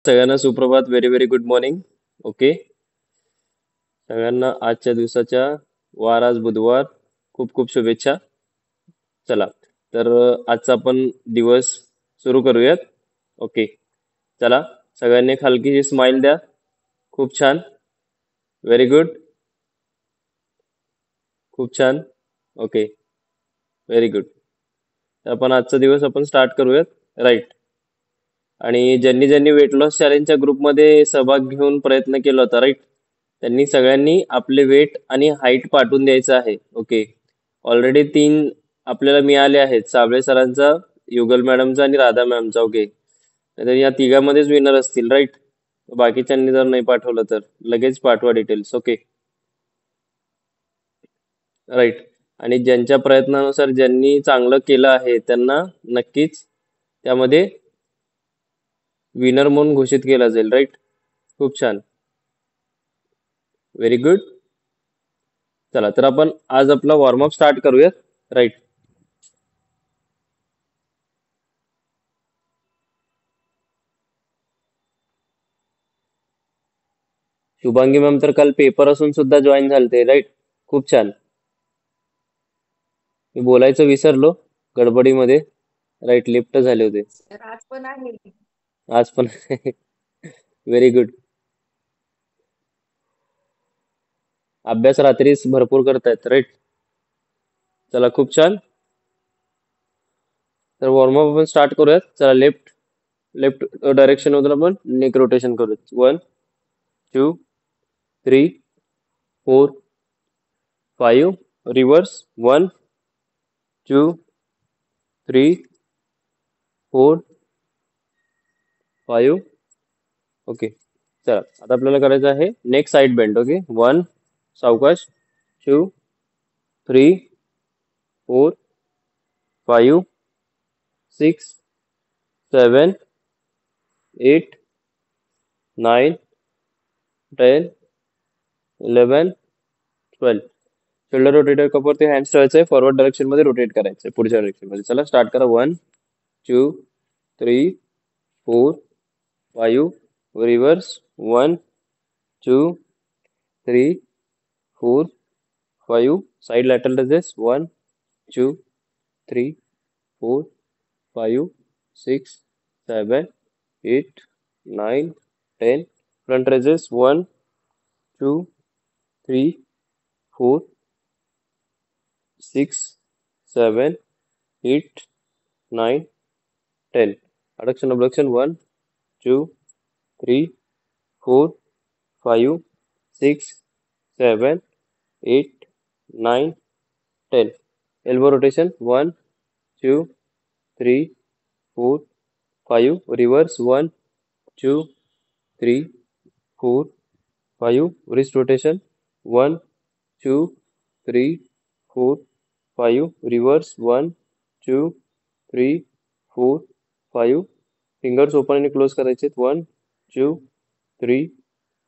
सगळ्यांना सुप्रभात. Very very good morning. Okay. सगळ्यांना आजच्या दिवसाच्या वार आज बुधवार खूप खूप शुभेच्छा. चला तर आजचा आपण दिवस सुरू करूयात. ओके. चला सगळ्यांनी खालची स्माइल द्या. खूप छान. Very good. खूप छान. ओके. Very good. आपण आजचा दिवस आपण स्टार्ट करूयात. राईट. आणि ज्यांनी ज्यांनी वेट लॉस चॅलेंजच्या ग्रुपमध्ये सहभाग घेऊन प्रयत्न केला होता, राईट, त्यांनी सगळ्यांनी आपले वेट आणि हाईट पाठवून द्यायचं आहे. ओके. ऑलरेडी 3 आपल्याला मिळाले आहेत, साबळे सरांचा, युगल मॅडमचा आणि राधा मॅमचा. ओके. तर या तिघांमध्येच विनर असतील, राईट. बाकीच्यांनी जर नाही पाठवलं तर लगेच पाठवा डिटेल्स. ओके. राईट. आणि ज्यांच्या प्रयत्नानुसार ज्यांनी चांगलं केलं आहे त्यांना नक्कीच त्यामध्ये विनर म्हणून घोषित केला जाईल, राईट. खूप छान. Very good. चला तर आपण आज आपला वॉर्मअप स्टार्ट करूयात. राईट. शुभांगी मॅम तर काल पेपर असून सुद्धा जॉईन झालते, राईट. खूप छान. मी बोलायचं विसरलो गडबडीमध्ये. राईट, लिफ्ट झाले होते राज पण आहे. आज पण. Very good. अभ्यास रात्रीच भरपूर करतायत, राईट. चला खूप छान. तर वॉर्मअप आपण स्टार्ट करूयात. चला लेफ्ट लेफ्ट डायरेक्शन मधून आपण नेक रोटेशन करूयात. 1 2 3 4 5. रिव्हर्स. 1 2 3 4 5. ओके. चला आता आपल्याला करायचं आहे नेक साइड बेंड. ओके. 1 सावकाश. 2 3 4 5 6 7 8 9 10 11 12. शोल्डर रोटेटर कपवरती हँड्स ठेवायचे, फॉरवर्ड डायरेक्शन मध्ये रोटेट करायचे पुढच्या डायरेक्शन मध्ये. चला स्टार्ट करा. 1 2 3 4 5. Reverse. 1 2 3 4 5. Side lateral raises. 1 2 3 4 5 6 7 8 9 10. Front रजेस. 1 2 3 4 6 7 8 9 10. Adduction abduction. 1 2 3 4 5 6 7 8 9 10. Elbow rotation. 1 2 3 4 5. Reverse. 1 2 3 4 5. Wrist rotation. 1 2 3 4 5. Reverse. 1 2 3 4 5. Fingers open आणि क्लोज करायचे. 1 2 3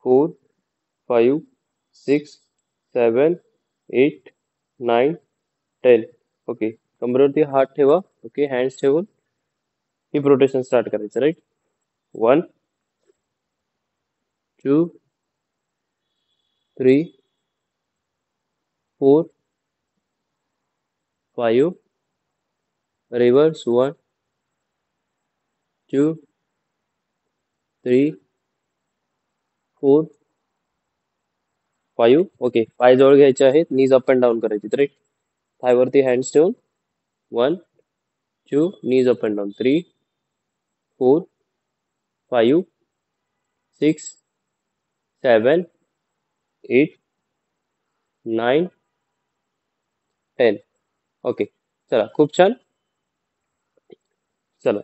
4 5 6 7 8 9 10. ओके. कमरेवरती हात ठेवा. ओके. हँड्स ठेवून हिप रोटेशन स्टार्ट करायचं, राईट. 1 2 3 4 5. रिव्हर्स. 1 2 3 4 5. ओके. पाय जवळ घ्यायचे आहेत. नीज अप अँड डाऊन करायचे, राईट. थायवरती हँड्स ठेवून 1 2. नीज अप अँड डाऊन. 3 4 5 6 7 8 9 10. ओके. चला खूप छान. चला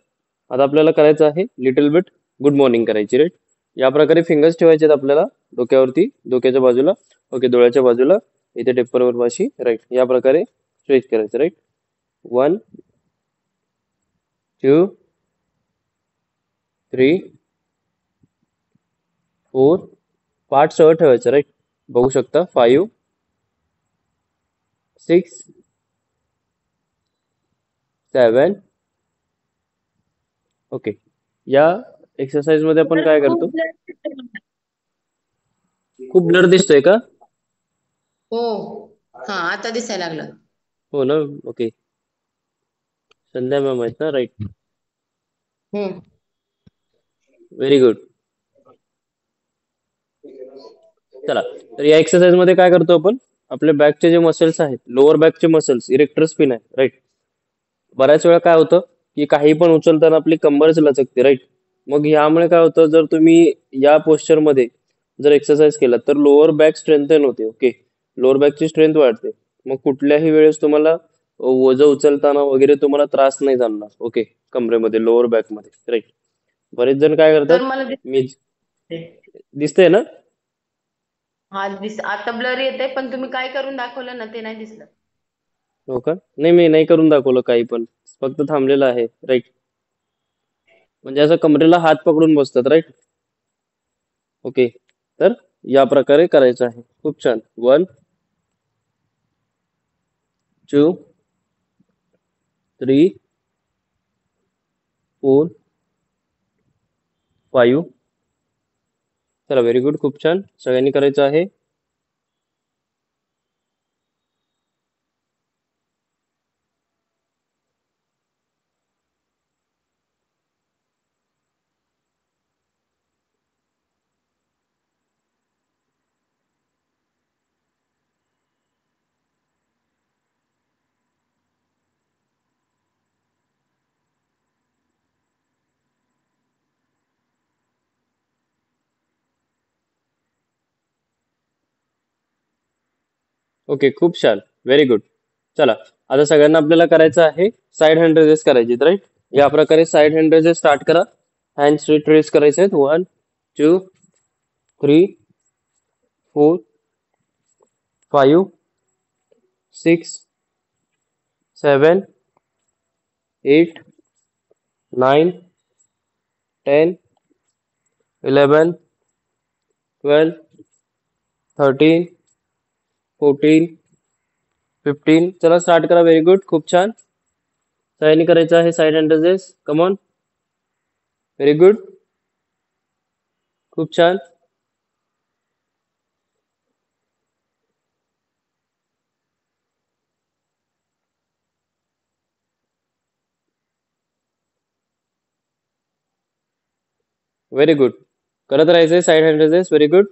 आता आपल्याला करायचं आहे लिटिल बिट गुड मॉर्निंग करायची, राईट. या प्रकारे फिंगर्स ठेवायचे आहेत आपल्याला डोक्यावरती, डोक्याच्या बाजूला. ओके. डोळ्याच्या बाजूला इथे टेपरवर पाशी, राईट. या प्रकारे स्ट्रेच करायचं, राईट. 1 2 3 4. पाठ सरळ ठेवायचं, राईट. बघू शकता. 5 6 7. ओके. या एक्सरसाइज मध्ये आपण सर काय खूप करतो? ब्लर दिसतंय मला. खूप ब्लर दिसतोय का? हो. हा, आता दिसायला लागलं. हो ना. ओके. संध्या मॅम आहेत ना, राईट. हम्म. Very good. चला, तर या एक्सरसाइज मध्ये काय करतो आपण? आपल्या बॅकचे जे मसल्स आहेत, लोअर बॅकचे मसल्स, इरेक्टर स्पिन आहे, राईट. बऱ्याच वेळा काय होतं की काही पण उचलताना आपली कंबरच लचकते, राईट. मग यामुळे काय होतं, जर तुम्ही या posture मध्ये जर एक्सरसाइज केला तर लोअर बॅक स्ट्रेंथन होते. ओके, लोअर बॅकची स्ट्रेंथ वाढते. मग कुठल्याही वेळेस तुम्हाला वजन उचलताना वगैरे तुम्हाला त्रास नाही जाणणार. ओके, कमरेमध्ये, लोअर बॅक मध्ये, राईट. बरेच जण काय करतात, सर मला मी दिसते. दिसतंय ना? हा आता ब्लर येते, पण तुम्ही काय करून दाखवलं ना ते नाही दिसलं. हो का? नाही, मी नाही करून दाखवलं काही पण, फक्त थांबलेलं आहे, राईट. म्हणजे असं कमरेला हात पकडून बसतात, राईट. ओके, तर या प्रकारे करायचं आहे. खूप छान. 1 2 3 4 5. चला, व्हेरी गुड. खूप छान. सगळ्यांनी करायचं आहे. ओके, खूप छान. Very good. चला, आता सगळ्यांना आपल्याला करायचं आहे साइड हँड रेजेस करायचे, राईट. या प्रकारे साइड हँड रेजेस स्टार्ट करा. हँड स्ट्रेट रेस करायचे आहेत. 1 2 3 4 5 6 7 8 9 10 11 12 13 14 15. चला, स्टार्ट करा. Very good. खूप छान. सगळ्यांनी करायचं आहे side hand raises. Come on. Very good. खूप छान. Very good. करत राहायचंय side hand raises. Very good.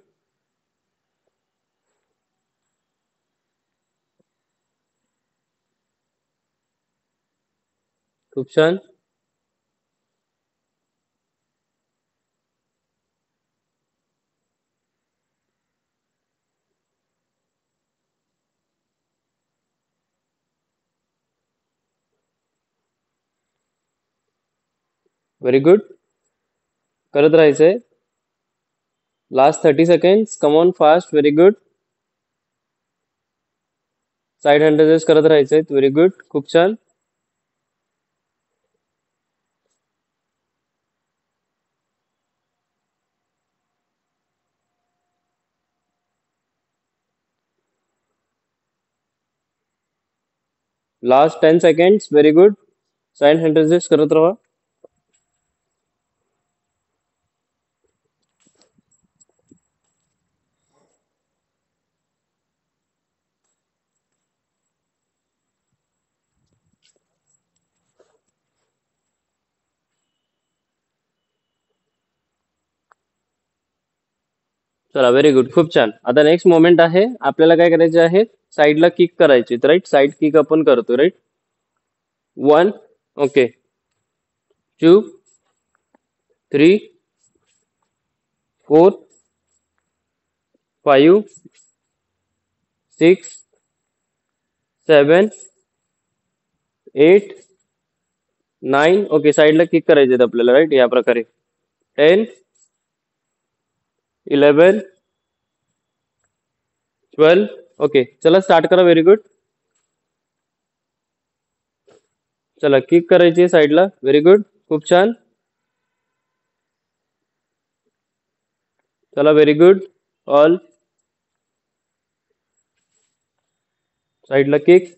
खूप छान. Very good. करत राहायचंय. Last 30 seconds. Come on, fast. Very good. Side hand raises करत राहायचंय. Very good. खूप छान. Last 10 seconds. Very good. Side hand raises करत राहा. चला, व्हेरी गुड. खूप छान. आता नेक्स्ट मोमेंट आहे, आपल्याला काय करायचे आहे, साईडला किक करायची, राईट. साइड किक आपण करतो, राईट. 1 ओके, 2 3 4 5 6 7 8 9. ओके, साईडला किक करायचे आहेत आपल्याला, राईट. या प्रकारे 10 11 12. ओके, चला स्टार्ट करा. Very good. चला, किक करायची साईडला. Very good. खूप छान. चला, व्हेरी गुड. ऑल साईडला किक.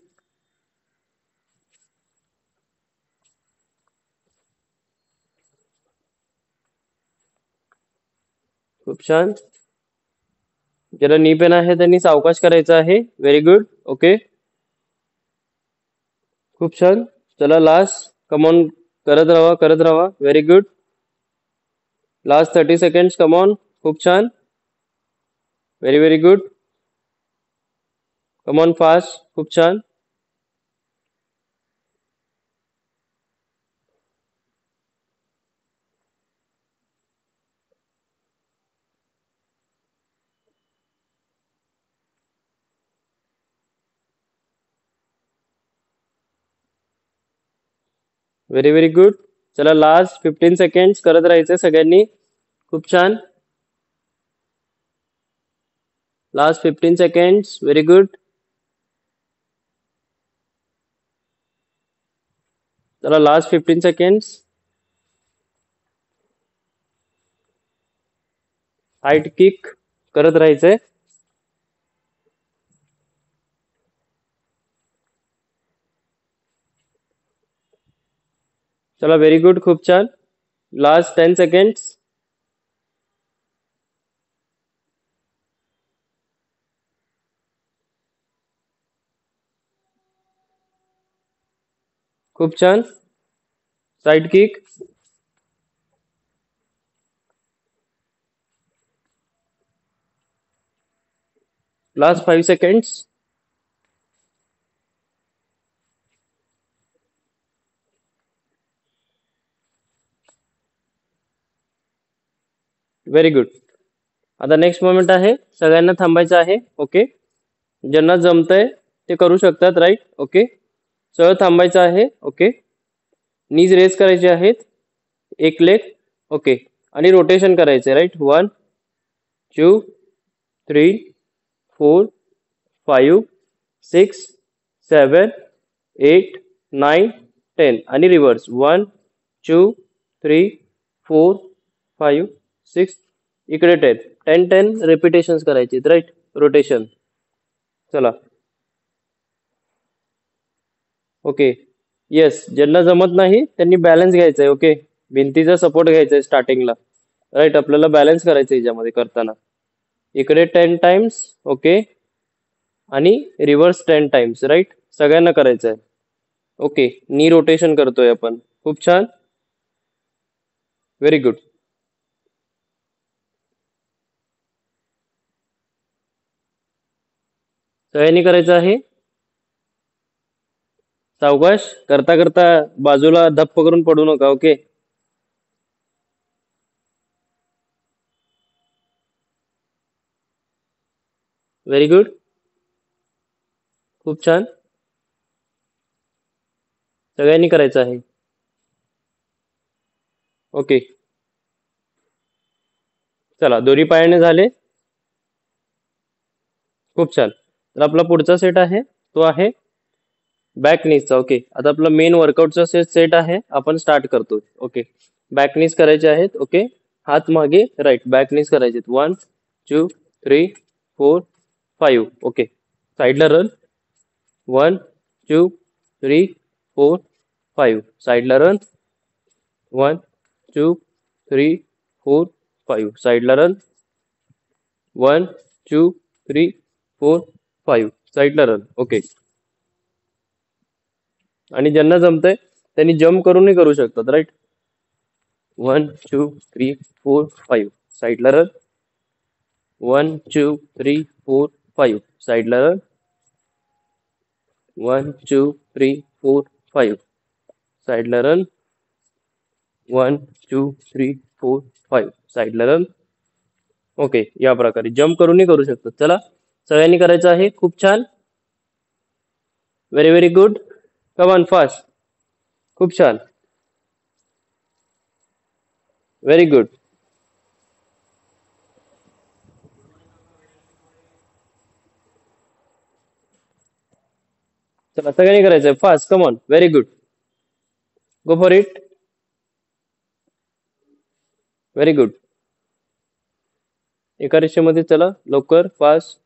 खूप छान. ज्याला नी पेन आहे त्यांनी सावकाश करायचं आहे. Very good. ओके. खूप छान. चला लास्ट. Come on. करत राहा. Very good. Last 30 seconds. Come on. खूप छान. Very very good. Come on fast. खूप छान. Very very good. चला लास्ट 15 सेकंड्स करत राहायचं सगळ्यांनी. खूप छान. Last 15 seconds. Very good. चला लास्ट 15 सेकंड्स. हाईट किक करत राहायचंय. चला व्हेरी गुड. खूप छान. Last 10 seconds. खूप छान. Side kick. Last 5 seconds. Very good. आता नेक्स्ट मोमेंट आहे. सगळ्यांना थांबायचं आहे. ओके. ज्यांना जमतंय ते करू शकतात. राईट. ओके. सरळ थांबायचं आहे. ओके. नीज रेस करायचे आहेत. एक लेग. ओके. आणि रोटेशन करायचे. राईट. 1 2 3 4 5 6 7 8 9 10 आणि रिव्हर्स 1 2 3 4 5 6 इकडे 10 10 10 रिपिटेशन्स करायचे. राईट. रोटेशन. चला. ओके. येस. ज्यांना जमत नाही त्यांनी बॅलन्स घ्यायचा आहे. ओके. भिंतीचा सपोर्ट घ्यायचा आहे स्टार्टिंगला. राईट. आपल्याला बॅलन्स करायचं याच्यामध्ये करताना. इकडे 10 टाइम्स. ओके. आणि रिव्हर्स 10 टाइम्स. राईट. सगळ्यांना करायचं आहे. ओके. नी रोटेशन करतोय आपण. खूप छान. Very good. सगळ्यांनी करायचं आहे. सावकाश करता करता बाजूला धप्प करून पडू नका. ओके. Very good. खूप छान. सगळ्यांनी करायचं आहे. ओके. चला दोन्ही पायाने झाले. खूप छान. तर आपला पुढचा सेट आहे तो आहे बॅक नीजचा. ओके. आता आपला मेन वर्कआउटचा सेट आहे. आपण स्टार्ट करतो. ओके. बॅक नीज करायचे आहेत. ओके. हात मागे. राईट. बॅक नीज करायचे. 1 2 3 4 5. ओके. साईडला रन. 1 2 3 4 5. साईडला रन. 1 2 3 4 5. साईडला रन. 1 2 3 4 5. साईडला रन. ओके. आणि ज्यांना जमतंय त्यांनी जम्प करूनही करू शकतात. राईट. 1 2 3 4 5. साईडला रन. 1 2 3 4 5. साईडला रन. 1 2 3 4 5. साईडला रन. 1 2 3 4 5. साईडला रन. ओके. या प्रकारे जम्प करूनही करू शकतात. चला सगळ्यांनी करायचं आहे. खूप छान. Very very good. Come on fast. खूप छान. Very good. चला सगळ्यांनी करायचंय fast. Come on. Very good. Go for it. Very good. एका रेषेमध्ये चला लवकर फास्ट.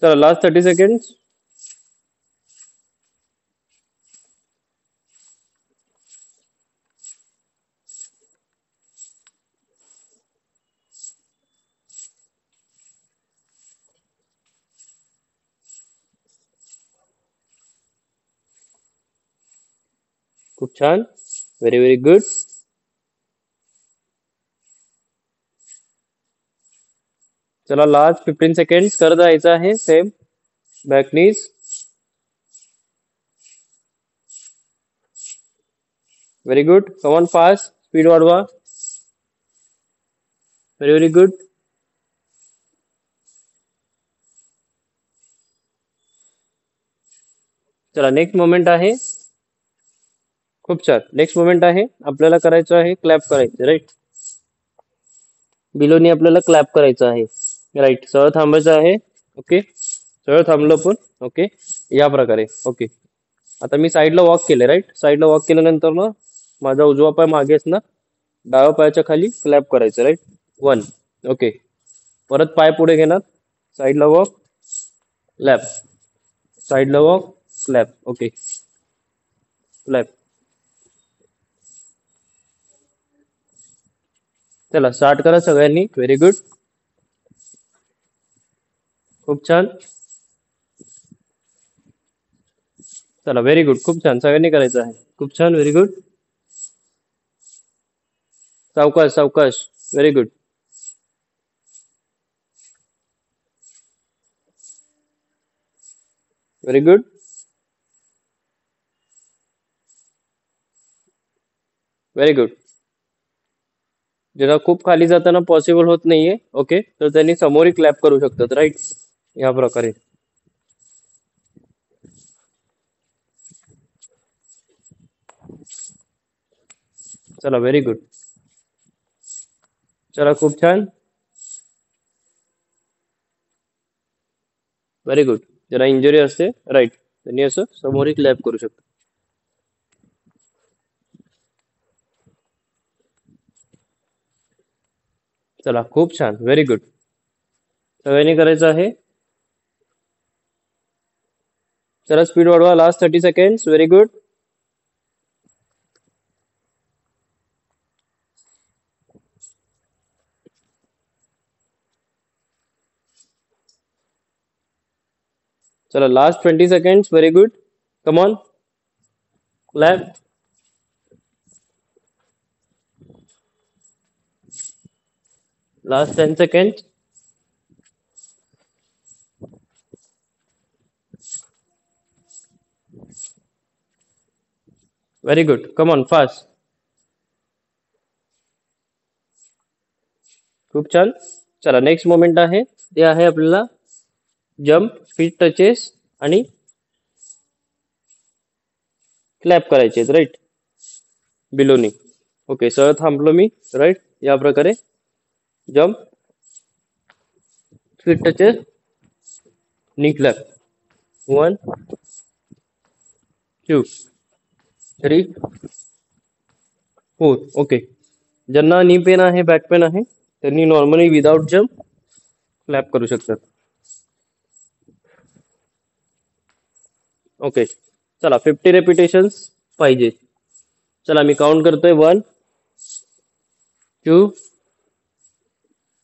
चला लास्ट 30 सेकंड्स. खूप छान. Very very good. चला लास्ट 15 सेकंड्स करत राहायचं आहे same. Back knees. Very good. Come on fast. Speed वाढवा. Very very good. चला नेक्स्ट मोमेंट आहे. खूप छान. नेक्स्ट मोमेंट आहे आपल्याला करायचं आहे क्लॅप करायचं राईट. बिलोनी आपल्याला क्लॅप करायचं आहे राईट. सरळ थांबायचं आहे. ओके. सरळ थांबलो पण. ओके. या प्रकारे. ओके. आता मी साईडला वॉक केले राईट. साईडला वॉक केल्यानंतर ना माझा उजवा पाय मागे असणार. डाव्या पायाच्या खाली क्लॅप करायचं राईट. 1. ओके. परत पाय पुढे घेणार. साईडला वॉक. क्लॅप. साईडला वॉक. क्लॅप. ओके. क्लॅप. चला स्टार्ट करा सगळ्यांनी. Very good. खूप छान. चला व्हेरी गुड. खूप छान. सगळ्यांनी करायचं आहे. खूप छान. Very good. सावकाश सावकाश. Very good. Very good. Very good. ज्यांना खूप खाली जाताना पॉसिबल होत नाहीये ओके तर त्यांनी समोरही क्लॅप करू शकतात राईट. या प्रकारे. चला व्हेरी गुड. चला खूप छान. Very good. ज्यांना इंजुरी असते राईट त्यांनी असं समोरही क्लॅप करू शकतात. चला खूप छान. Very good. सगळ्यांनी करायचं आहे. चला स्पीड वाढवा. Last 30 seconds. Very good. चला last 20 seconds. Very good. Come on. Clap. Last 10 seconds. Very good. Come on fast. खूप छान. चला नेक्स्ट मोमेंट आहे ते आहे आपल्याला जम्प, फीट टचेस आणि क्लॅप करायचे आहेत राईट. बिलोनी. ओके. सरळ थांबलो मी राईट. या प्रकारे जम्प, फीट टचेस, नी क्लॅप. 1 2 3 4. ओके. ज्यांना नी पेन आहे बॅक पेन आहे त्यांनी नॉर्मली विदाउट जम्प क्लॅप करू शकतात. ओके. चला 50 रेपिटेशन्स पाहिजे. चला मी काउंट करतोय 1 2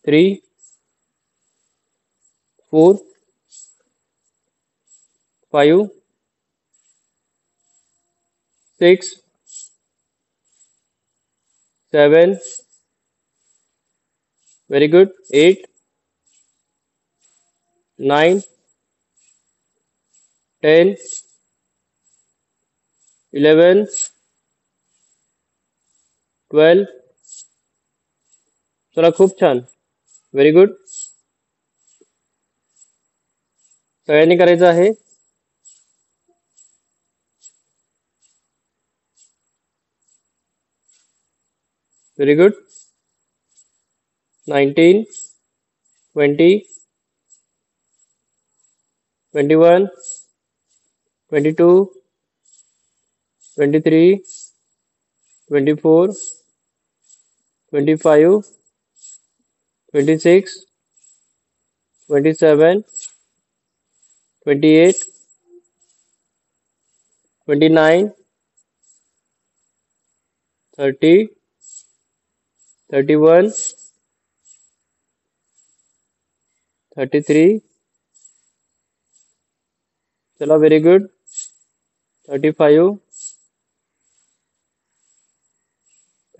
3 4 5 6 7. Very good. 8 9 10 11 12. चला खूप छान. Very good. सगळ्यांनी करायचं आहे. Very good. 19 20 21 22 23 24 25 26 27 28, 29, 30, 31, 33. चला, very good. 35,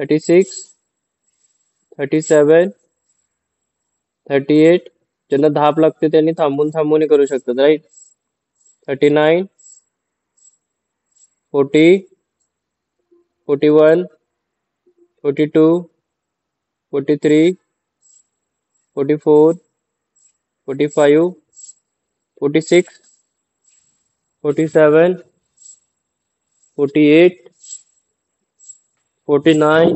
36, 37, 38. ज्यांना धाप लागते त्यांनी थांबून थांबून करू शकतात, राईट. 39, 40, 41, 42, 43, 44, 45, 46, 47, 48, 49,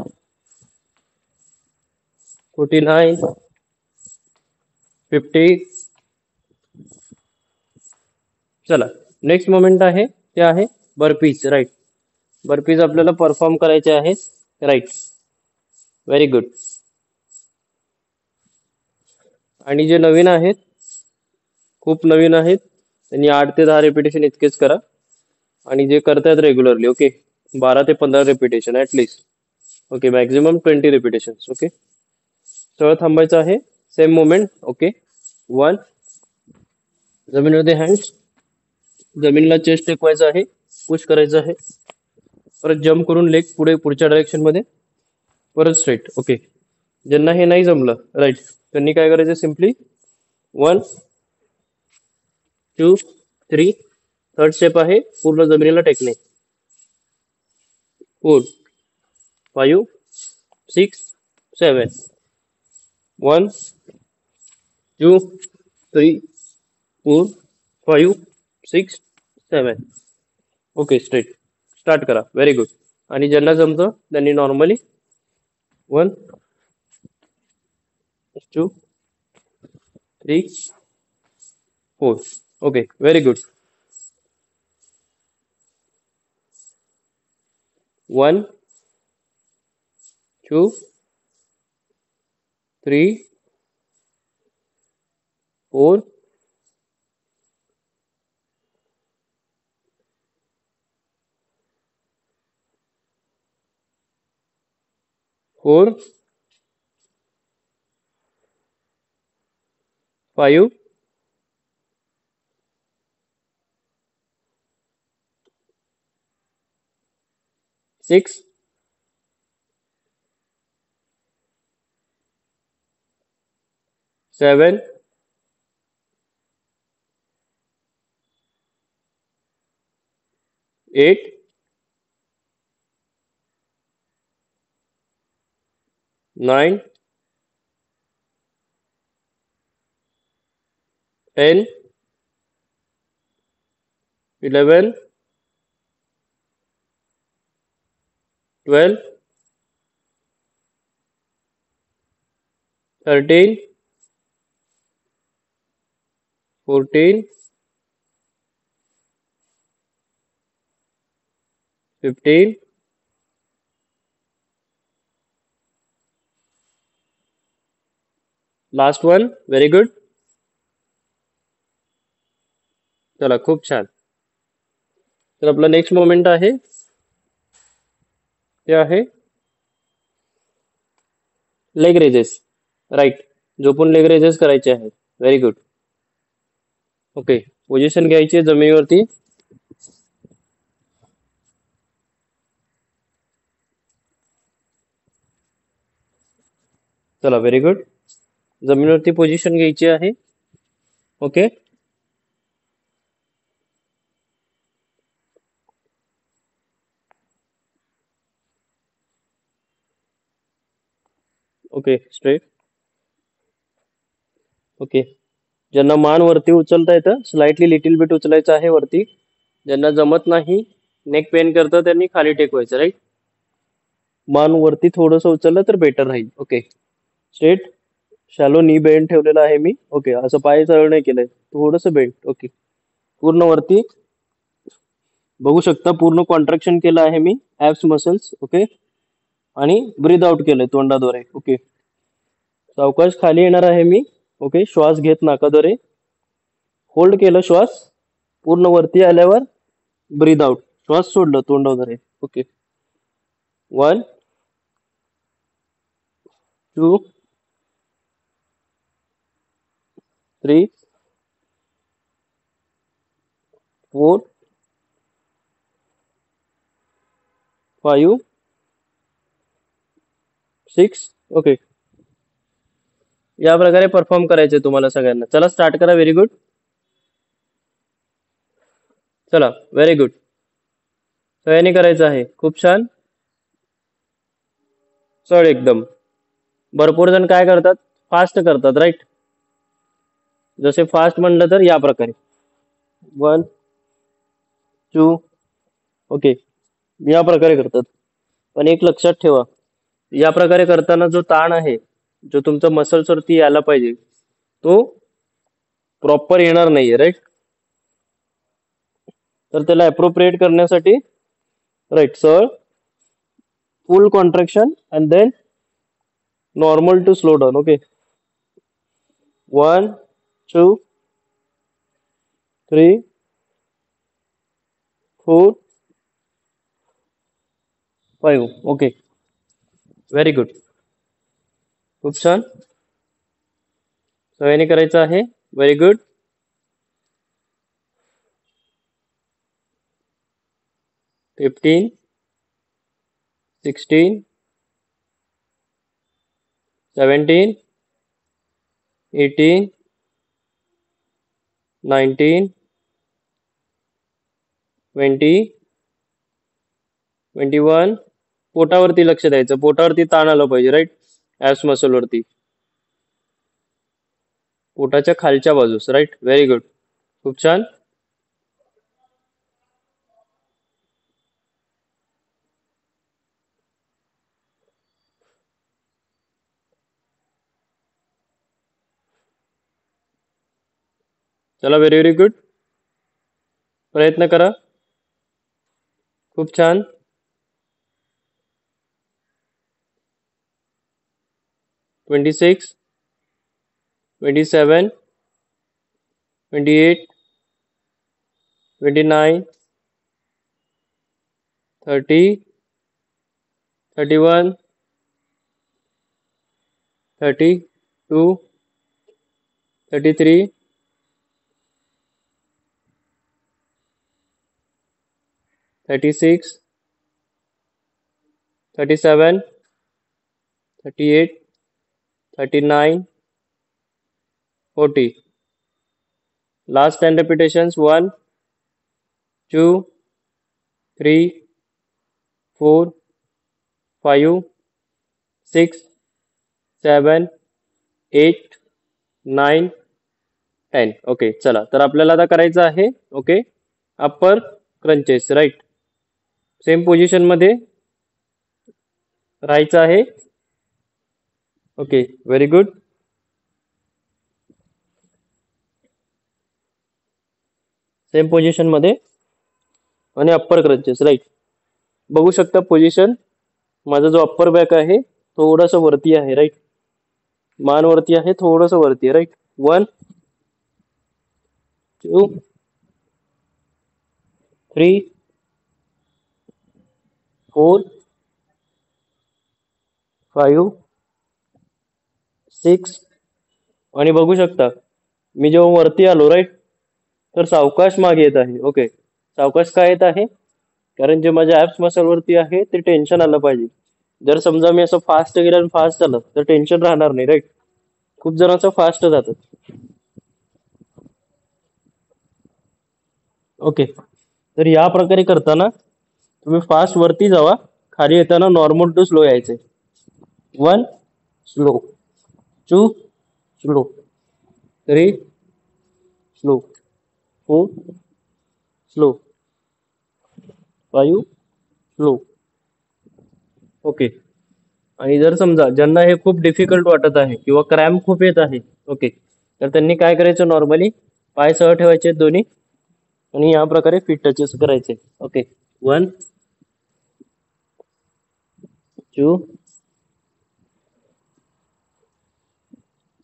49, 50. चला, नेक्स्ट मोमेंट आहे ते आहे बर्पीज, राईट. बर्पीज आपल्याला परफॉर्म करायचे आहेत, राईट. Very good. आणि जे नवीन आहेत, खूप नवीन आहेत, त्यांनी 8 ते 10 रेपिटेशन इतकेच करा. आणि जे करतायत रेग्युलरली, ओके, 12 ते 15 repetition at least. Okay, maximum 20 repetition. Okay, सरळ थांबायचं आहे, सेम मोमेंट. ओके, 1, जमिनीमध्ये हँड्स, जमिनीला चेस्ट टेकवायचं आहे, पुश करायचं आहे, परत जम्प करून लेग पुढे पुढच्या डायरेक्शन मध्ये, परत स्ट्रेट. ओके, ज्यांना हे नाही जमलं, राईट, त्यांनी काय करायचं, सिम्पली 1, 2, 3. थर्ड स्टेप आहे पूर्ण जमिनीला टेकणे. 4, 5, 6, 7. 1, 2, 3, 4, 5, 6, 7. ओके, स्ट्रेट स्टार्ट करा. Very good. आणि ज्यांना जमतं त्यांनी normally 1, 2, 3, 4. Okay, very good. 1, 2, 3, 4, 4, 5, 6, 7, 8, 9, 10, 11, 12, 13, 14, 15, last one. Very good. चला, खूप छान. तर आपला नेक्स्ट मोमेंट आहे ते आहे लेग रेजेस, राईट. झोपून लेग रेजेस करायचे आहेत. Very good. ओके, पोझिशन घ्यायची आहे जमिनीवरती. चला, व्हेरी गुड. जमिनीवरती पोझिशन घ्यायची आहे. Okay, okay, straight. ओके, ज्यांना मान वरती उचलता येतं, स्लाइटली लिटिल बिट उचलायचं आहे वरती. ज्यांना जमत नाही, नेक पेन करतं, त्यांनी खाली टेकवायचं, राईट. मान वरती थोडंसं उचललं तर बेटर राहील. Okay, straight. शॅलो नी बेंड ठेवलेला आहे मी. ओके, असं पाय सरळ नाही केलंय, थोडंसं बेंड. ओके, पूर्ण वरती बघू शकता, पूर्ण कॉन्ट्रॅक्शन केलं आहे मी, ऍब्स मसल्स. ओके, आणि ब्रीद आउट केलंय तोंडाद्वारे. ओके, सावकाश खाली येणार आहे मी. ओके, श्वास घेत नाकाद्वारे, होल्ड केलं श्वास, पूर्ण वरती आल्यावर ब्रीद आउट, श्वास सोडलं तोंड वगैरे. ओके. 1 2 3 4 5 6. ओके. या प्रकारे परफॉर्म करायचे तुम्हाला सगळ्यांना. चला स्टार्ट करा. Very good. चला व्हेरी गुड. सगळ्यांनी करायचं आहे. खूप छान. चढ एकदम. भरपूर जण काय करतात, फास्ट करतात, राईट. जसे फास्ट म्हणलं तर या प्रकारे 1 2. ओके. या प्रकारे करतात. पण एक लक्षात ठेवा, या प्रकारे करताना जो ताण आहे, जो तुमचा मसल्स वरती यायला पाहिजे, तो प्रॉपर येणार नाहीये, राईट. तर त्याला अप्रोप्रिएट करण्यासाठी, right, sir full contraction and then normal to slow down. Okay. 1 2 3 4 5. Okay. Very good. खूप छान. सगळ्यांनी करायचं आहे. Very good. 15 16 17 18 19 20 21. पोटावरती लक्ष द्यायचं. पोटावरती ताण आलं पाहिजे, राईट. ऍब्स मसल वरती, पोटाच्या खालच्या बाजूस, राईट. Very good. खूप छान. चला व्हेरी व्हेरी गुड. प्रयत्न करा. खूप छान. 26 27 28 29 30 31 32 33 36 37 38 39 40. Last 10 repetitions. 1 2 3 4 5 6 7 8 9 10. ओके. चला तर आपल्याला आता करायचं आहे. Okay. Upper crunches, right. Same position मध्ये राहायचं आहे. Okay. Very good. Same position मध्ये आणि अप्पर क्रंचेस, राईट. बघू शकता पोझिशन. माझा जो अप्पर बॅक आहे थोडस वरती आहे, राईट. मान वरती आहे, थोडस वरती आहे, राईट. 1 2 3 4 5 6. आणि बघू शकता मी जेव्हा वरती आलो, राईट, तर सावकाश मागे येत आहे. ओके. सावकाश काय येत आहे, कारण जे माझ्या ऍप्स मसल वरती आहे ते टेन्शन आलं पाहिजे. जर समजा मी असं फास्ट गेलं आणि फास्ट आलं तर टेन्शन राहणार नाही, राईट. खूप जणांचं फास्ट जातात. ओके. तर या प्रकारे करताना तुम्ही फास्ट वरती जावा, खाली येताना नॉर्मल टू स्लो यायचे. 1 slow, 2 slow, 3 slow, 4 slow, 5 slow. Okay. आणि जर समजा ज्यांना हे खूप डिफिकल्ट वाटत आहे किंवा क्रॅम्प खूप येत आहे, ओके, तर त्यांनी काय करायचं, नॉर्मली पाय सरळ ठेवायचे दोन्ही आणि या प्रकारे फिट टचेस करायचे. ओके. 1 2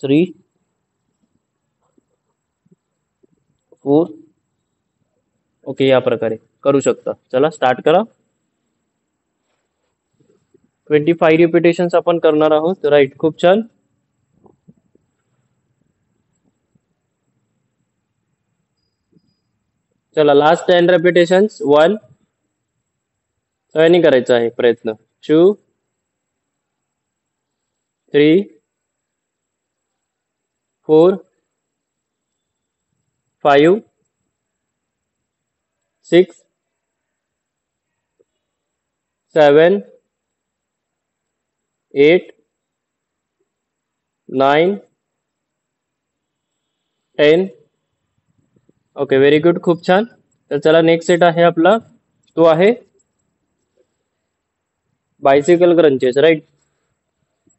3 4 ओके, या प्रकारे करू शकता. चला स्टार्ट करा. 25 रिपिटेशन्स आपण करणार आहोत. राईट, खूप छान. चला लास्ट 10 रेपिटेशन्स. 1, सगळ्यांनी करायचा आहे प्रयत्न. 2, 3, 4, 5, 6, 7, 8, 9, 10. ओके, व्हेरी गुड, खूप छान. तर चला नेक्स्ट सेट आहे आपला, तो आहे बायसिकल क्रंचेस. राईट,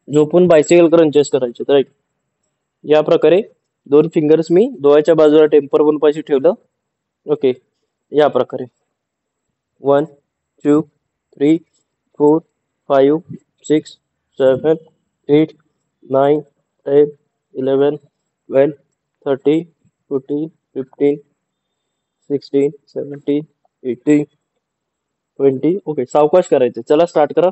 झोपून बायसिकल क्रंचेस करायचे. राईट, या प्रकारे 2 फिंगर्स मी डोळ्याच्या बाजूला टेम्पर बन पाशी ठेवलं. ओके, या प्रकारे 1, 2, 3, 4, 5, 6, 7, 8, 9, 10, 11, 12, 13, 14, 15, 16, 17, 18, 20. ओके, सावकाश करायचे. चला स्टार्ट करा.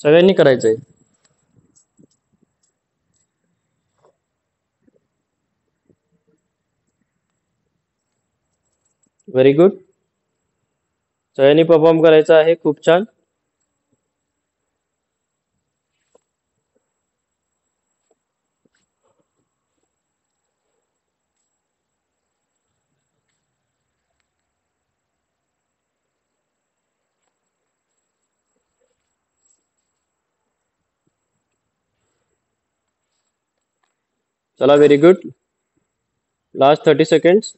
सगळ्यांनी करायचंय. व्हेरी गुड, सगळ्यांनी परफॉर्म करायचं आहे. खूप छान. चला, व्हेरी गुड. Last 30 seconds.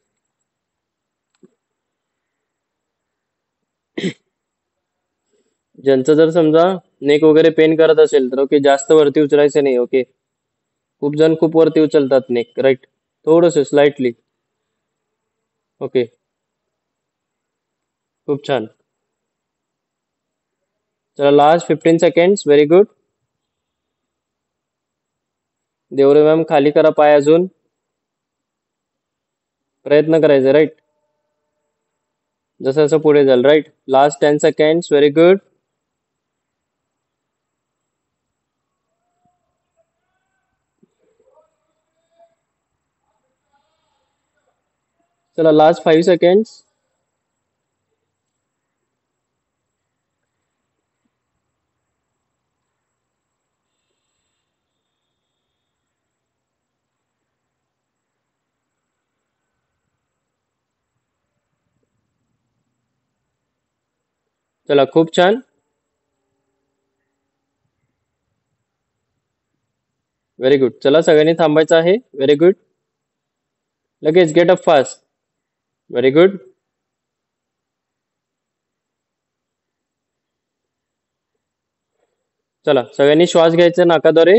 ज्यांचं जर समजा नेक वगैरे पेन करत असेल तर ओके, जास्त वरती उचलायचं नाही. ओके, खूप जण खूप वरती उचलतात नेक. राईट, थोडंसं स्लाइटली. ओके, खूप छान. चला last 15 seconds. Very good. Devare ma'am खाली करा पाय अजून. प्रयत्न करायचा. राईट, जसं जसं पुढे जाल. Right, last 10 seconds. Very good. चला लास्ट 5 सेकंड्स. चला, खूप छान. Very good. चला सगळ्यांनी थांबायचं आहे. Very good. लगेच get up fast. Very good. चला सगळ्यांनी श्वास घ्यायचा नाकाद्वारे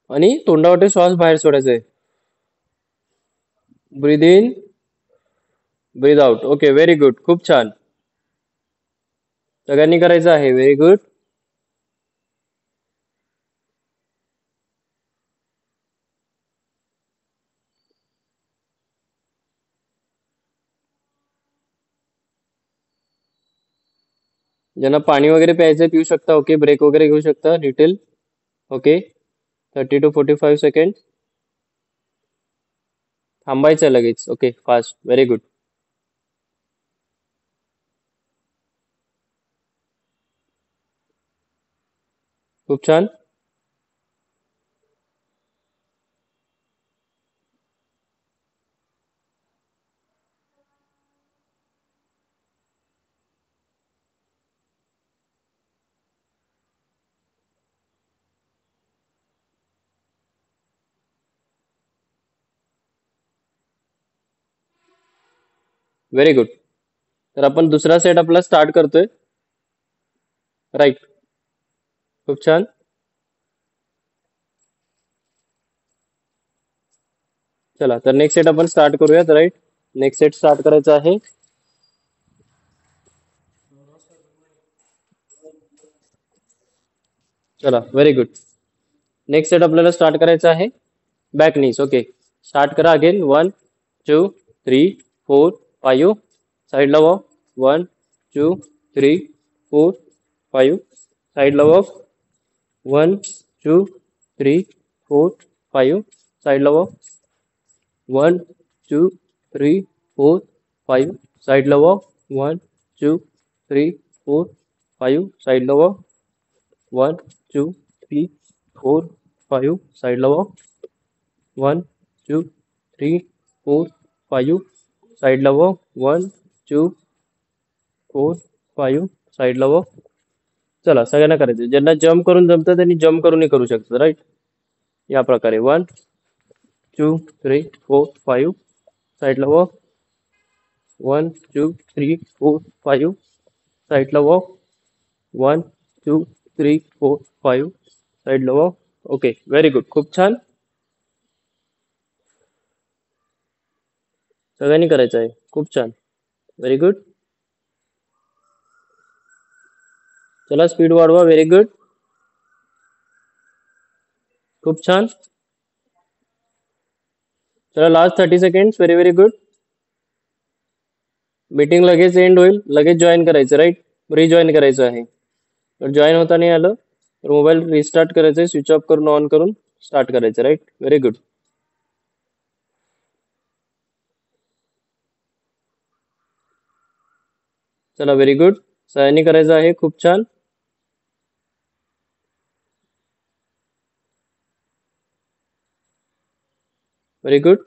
आणि तोंडावाटे श्वास बाहेर सोडायचा आहे. Breathe in, breathe out. Okay, very good, खूप छान. सगळ्यांनी करायचं आहे. Very good. ज्यांना पाणी वगैरे प्यायचं पिऊ शकता. ओके, ब्रेक वगैरे घेऊ शकता डिटेल. Okay, 30 to 45 second. थांबायचं लगेच. Okay, fast. Very good. खूप छान. Very good. तर आपण दुसरा सेट आपला स्टार्ट करतोय. राईट, खूप छान. चला तर नेक्स्ट सेट आपण स्टार्ट करूयात. राईट, नेक्स्ट सेट स्टार्ट करायचा आहे. चला, व्हेरी गुड. नेक्स्ट सेट आपल्याला स्टार्ट करायचा आहे बॅक नीज. ओके, स्टार्ट करा अगेन. 1, 2 3 4 5 साईडला वॉक 1 2 3 4 5 साईडला वॉक 1 2 3 4 5 साईडला वॉक 1 2 3 4 5 साईडला वॉक 1 2 3 4 5 साईडला वॉक 1 2 3 4 5 साईडला वॉक 1 2 3 4 5 साईडला वॉक 1 2 4 5 साईडला वॉक. चला सगळ्यांना करायचं. ज्यांना जम्प करून जमतं त्यांनी जम्प करूनही करू शकतात, राईट. या प्रकारे 1 2 3 4 5 साईडला वॉक 1 2 3 4 5 साईडला वॉक 1 2 3 4 5 साईडला वॉक. ओके, व्हेरी गुड, खूप छान. सगळ्यांनी करायचं आहे, खूप छान, व्हेरी गुड. चला स्पीड वाढवा, व्हेरी गुड, खूप छान. चला last 30 seconds, very very good. Meeting लगेच एंड होईल, लगेच जॉईन करायचं, राईट. रिजॉईन करायचं आहे. जर जॉईन होता नाही आलं तर मोबाईल रिस्टार्ट करायचं, स्विच ऑफ करून ऑन करून स्टार्ट करायचं, राईट. Very good. चला व्हेरी गुड, सगळ्यांनी करायचं आहे, खूप छान. Very good.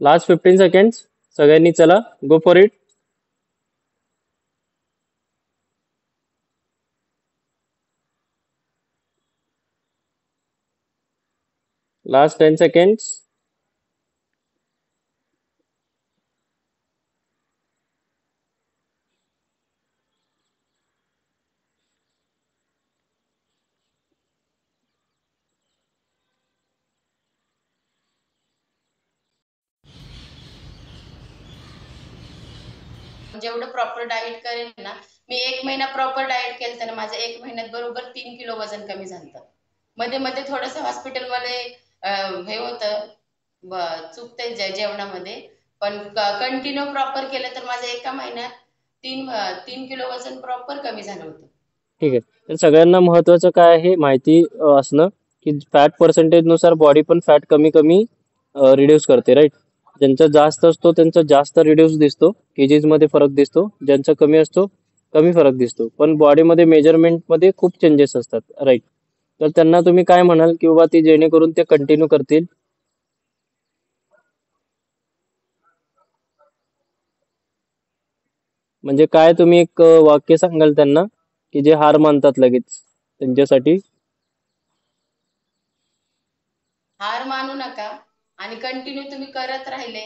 लास्ट 15 सेकंड्स, सगळ्यांनी चला go for it. Last 10 seconds. जेवढं प्रॉपर डाएट करेन ना, मी 1 महिना प्रॉपर डाएट केलं तर माझं 1 महिन्यात बरोबर 3 किलो वजन कमी झालं. मध्ये मध्ये थोडस हॉस्पिटलमध्ये हे होतं, चुकते जेवणामध्ये, पण कंटिन्यू प्रॉपर केलं तर माझं एका महिन्यात 3 किलो वजन प्रॉपर कमी झालं होतं. ठीक आहे. तर सगळ्यांना महत्वाचं काय आहे माहिती असणं की फॅट पर्सेंटेज नुसार बॉडी पण फॅट कमी कमी रिड्यूस करते, राईट. ज्यांचा जास्त असतो त्यांचा जास्त रिड्यूस दिसतो, केजीज मध्ये फरक दिसतो. ज्यांचा कमी असतो कमी फरक दिसतो, पण बॉडीमध्ये मेजरमेंट मध्ये खूप चेंजेस असतात, राईट. तर त्यांना तुम्ही काय म्हणाल की बाबा ते जेणेकरून ते कंटिन्यू करतील? म्हणजे काय तुम्ही एक वाक्य सांगाल त्यांना की जे हार मानतात लगेच त्यांच्यासाठी? हार मानू नका आणि कंटिन्यू तुम्ही करत राहिले,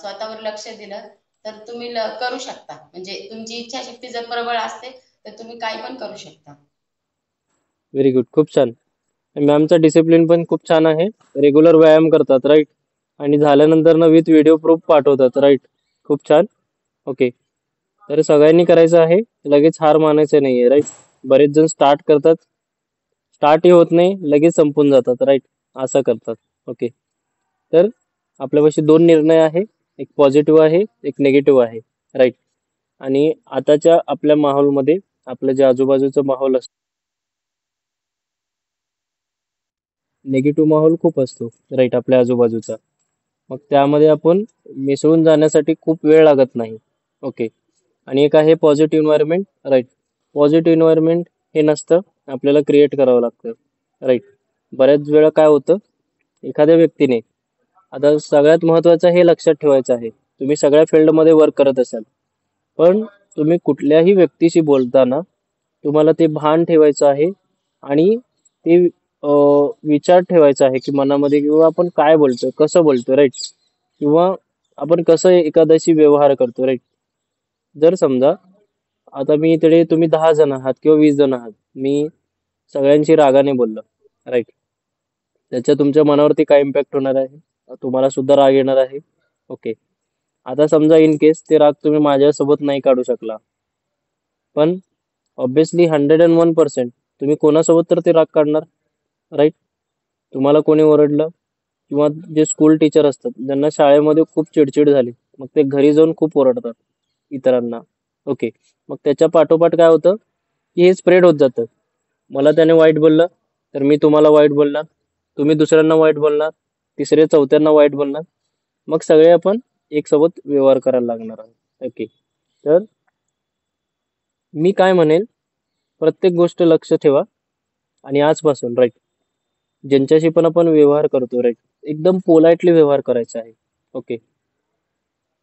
स्वतःवर लक्ष दिलं तर तुम्ही करू शकता. म्हणजे तुमची इच्छाशक्ती जर प्रबळ असते तर तुम्ही काय पण करू शकता. व्हेरी गुड, खूप छान. मॅमचा डिसिप्लिन पण खूप छान आहे. रेग्युलर व्यायाम करतात, राईट. आणि झाल्यानंतर न विथ व्हिडिओ प्रूफ पाठवतात, राईट. खूप छान. ओके, तर सगळ्यांनी करायचं आहे, लगेच हार मानायचं नाहीये, राईट. बरेच जण स्टार्ट करतात, स्टार्टही होत नाही, लगेच संपून जातात, राईट. असं करतात. ओके, तर आपल्यापाशी दोन निर्णय आहे, एक पॉझिटिव्ह आहे, एक निगेटिव्ह आहे, राईट. आणि आताच्या आपल्या माहोलमध्ये आपलं जे आजूबाजूचं माहोल असतं निगेटिव्ह माहोल खूप असतो, राईट, आपल्या आजूबाजूचा. मग त्यामध्ये आपण मिसळून जाण्यासाठी खूप वेळ लागत नाही. ओके, आणि एक आहे positive environment, right. Positive environment हे नसतं, आपल्याला क्रिएट करावं लागतं, राईट. बऱ्याच वेळा काय होतं, एखाद्या व्यक्तीने, आता सगळ्यात महत्त्वाचं हे लक्षात ठेवायचं आहे, तुम्ही सगळ्या फील्डमध्ये वर्क करत असाल, पण तुम्ही कुठल्याही व्यक्तीशी बोलताना तुम्हाला ते भान ठेवायचं आहे आणि ते विचार ठेवायचा आहे की मनामध्ये किंवा आपण काय बोलतोय, कसं बोलतोय, राईट. किंवा आपण कसं एखाद्याशी व्यवहार करतो, राईट. जर समजा आता मी इकडे तुम्ही 10 जण आहात किंवा 20 जण आहात, मी सगळ्यांशी रागाने बोललो, राईट. त्याचा तुमच्या मनावरती काय इम्पॅक्ट होणार आहे? तुम्हाला सुद्धा राग येणार आहे. ओके, आता समजा इन केस ते राग तुम्ही माझ्यासोबत नाही काढू शकला, पण ऑब्विसली 101% तुम्ही कोणासोबत तर ते राग काढणार, राईट. तुम्हाला कोणी ओरडलं किंवा जे स्कूल टीचर असतात ज्यांना शाळेमध्ये खूप चिडचिड झाली, मग ते घरी जाऊन खूप ओरडतात इतरांना. ओके. मग त्याच्या पाठोपाठ काय होतं की हे स्प्रेड होत जातं. मला त्याने वाईट बोललं तर मी तुम्हाला वाईट बोलणार, तुम्ही दुसऱ्यांना वाईट बोलणार, तिसरे चौथ्यांना वाईट बोलणार, मग सगळे आपण एक सोबत व्यवहार करायला लागणार आहोत. ओके. तर मी काय म्हणेल, प्रत्येक गोष्ट लक्ष ठेवा आणि आजपासून राईट ज्यांच्याशी पण आपण व्यवहार करतो राईट एकदम पोलाइटली व्यवहार करायचा आहे. ओके.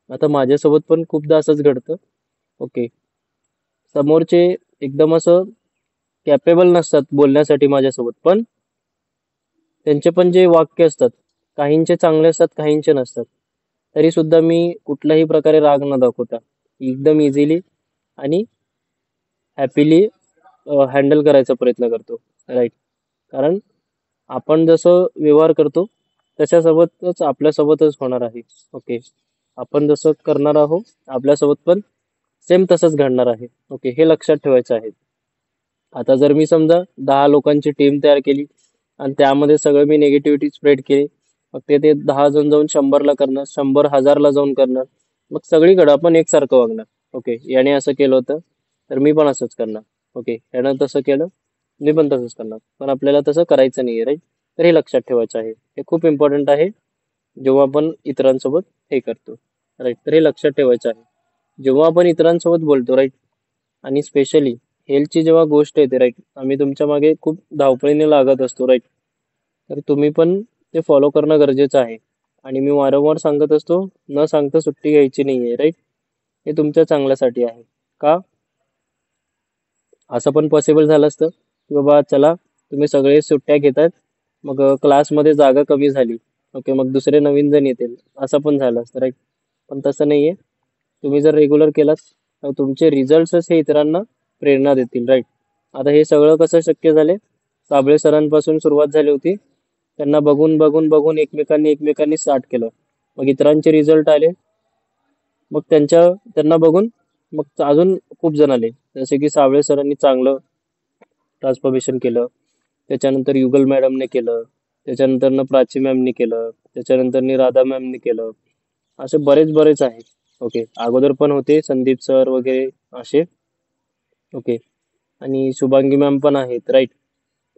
आता माझ्यासोबत पण खूपदा असंच घडतं. ओके. समोरचे एकदम असं कॅपेबल नसतात बोलण्यासाठी माझ्यासोबत, पण त्यांचे पण जे वाक्य असतात काहींचे चांगले असतात काहींचे नसतात, तरी सुद्धा मी कुठल्याही प्रकारे राग न दाखवता एकदम इझिली आणि हॅपीली हँडल करायचा प्रयत्न करतो. राईट. कारण आपण जसं व्यवहार करतो त्याच्यासोबतच आपल्यासोबतच होणार आहे. ओके. आपण जसं करणार आहोत आपल्यासोबत पण सेम तसंच घडणार आहे. ओके. हे लक्षात ठेवायचं आहे. आता जर मी समजा 10 लोकांची टीम तयार केली आणि त्यामध्ये सगळं मी निगेटिव्हिटी स्प्रेड केली, मग ते 10 जण जाऊन 100ला करणार, 100 1000ला जाऊन करणार, मग सगळीकडे आपण एकसारखं वागणार. ओके. याने असं केलं होतं तर मी पण असंच करणार. ओके. यानं तसं केलं मी पण तसंच करणार, पण आपल्याला तसं करायचं नाहीये. राईट. तर हे लक्षात ठेवायचं आहे. हे खूप इम्पॉर्टंट आहे जेव्हा आपण इतरांसोबत हे करतो. राईट. तर हे लक्षात ठेवायचं आहे जेव्हा आपण इतरांसोबत बोलतो. राईट. आणि स्पेशली हेल्थची जेव्हा गोष्ट येते. राईट. आम्ही तुमच्या मागे खूप धावपळीने लागत असतो. राईट. तर तुम्ही पण ते फॉलो करणं गरजेचं आहे. आणि मी वारंवार सांगत असतो, न सांगता सुट्टी घ्यायची नाहीये. राईट. हे तुमच्या चांगल्यासाठी आहे. का? असं पण पॉसिबल झालं असतं की बाबा चला तुम्ही सगळे सुट्ट्या घेतात, मग क्लासमध्ये जागा कमी झाली. ओके. मग दुसरे नवीन जण येतील, असं पण झालं असतं. राईट. पण तसं नाहीये. तुम्ही जर रेग्युलर केलात तर तुमचे रिझल्ट्सच हे इतरांना प्रेरणा देतील. राईट. आता हे सगळं कसं शक्य झाले? साबळे सरांपासून सुरुवात झाली होती. त्यांना बघून बघून बघून एकमेकांनी एकमेकांनी स्टार्ट केलं, मग इतरांचे रिझल्ट आले, मग त्यांना बघून मग अजून खूप जण आले. जसे की साबळे सरांनी चांगलं ट्रान्सफॉर्मेशन केलं, त्याच्यानंतर युगल मॅडमने केलं, त्याच्यानंतर प्राची मॅमने केलं, त्याच्यानंतर राधा मॅमने केलं. असे बरेच बरेच आहेत. ओके. अगोदर पण होते संदीप सर वगैरे असे. ओके. आणि शुभांगी मॅम पण आहेत. राईट.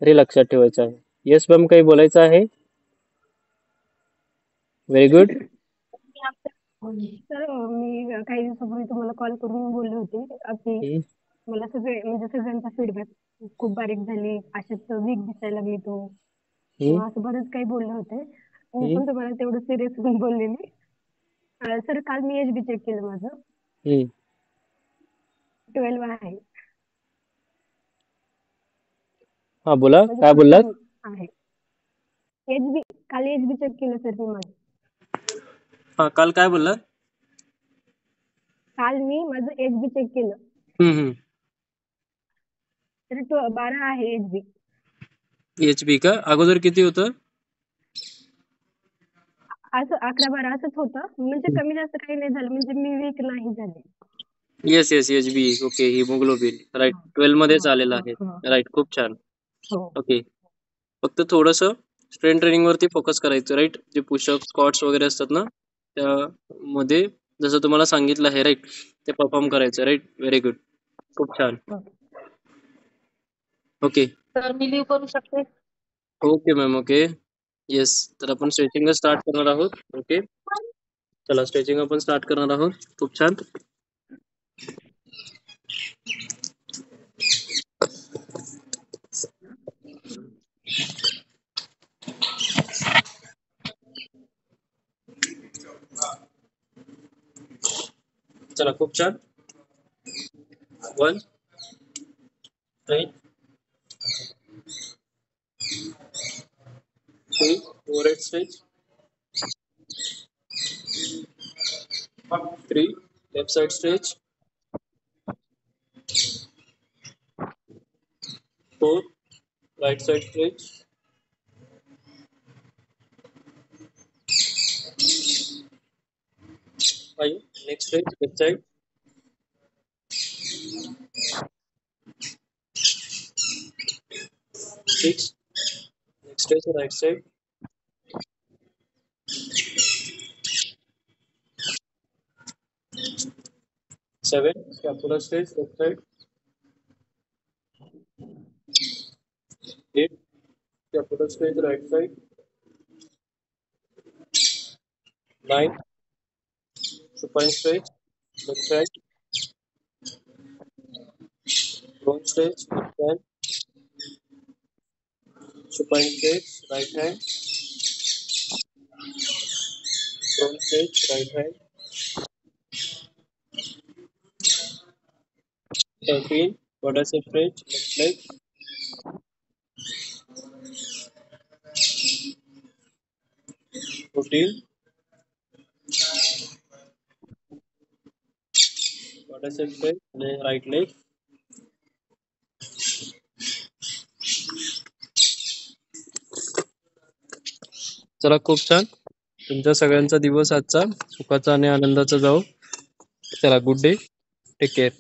तर हे लक्षात ठेवायचं आहे. येस मॅम, काही बोलायचं आहे? Very good. सर मी काही दिवसापूर्वी तुम्हाला कॉल करून बोलले होते की मला म्हणजे सगळ्यांचा फीडबॅक खूप बारीक झाली, अशाच वीक दिसायला लागली तो, असं बरंच काही बोलले होते. मी पण तुम्हाला तेवढं सिरियस होऊन बोलले नाही. सर काल मी एचबी चेक केलं, माझं 12 आहे. हा बोला, म्हणजे काय खूप बोललात? कमी आहे एचबी. काल एचबी चेक केलं सर मी माझं. हा, काल काय बोललात? काल मी माझं एचबी चेक केलं तर 12 आहे एचबी. एचबी का? अगोदर किती होतं? असं 11-12 असंच होतं, म्हणजे कमी जास्त काही नाही झालं, म्हणजे मी वीक नाही झाले. Yes yes, HB. Okay. Haemoglobin right 12 मध्येच आलेलं आहे. राईट. खूप छान. ओके. फक्त थोडस स्ट्रेन ट्रेनिंग वरती फोकस करायचं. राईट. जे पुशअप स्क्वॉट्स वगैरे असतात ना, त्यामध्ये जसं तुम्हाला सांगितलं आहे राईट, ते परफॉर्म करायचं. राईट. Very good. खूप छान. ओके. तर मी लिव्ह करू शकते? Okay ma'am. ओके. येस. तर आपण स्ट्रेचिंग स्टार्ट करणार आहोत. ओके. चला स्ट्रेचिंग आपण स्टार्ट करणार आहोत. खूप छान. चला खूप छान. 1 3 2 overhead stretch, 3 left side stretch, 4 right side stretch, 5 next stretch left side, 6 next stretch right side, 7 scapular stretch left side. 8 scapular stretch right side. 9 supine stretch left side. Bone stretch left hand. Supine stretch right hand. Bone stretch right hand. 13 quadricep stretch left leg. 14 quadricep stretch right leg. चला, खूप छान. तुमच्या सगळ्यांचा दिवस आजचा सुखाचा आणि आनंदाचा जाओ. चला, गुड डे, टेक केअर.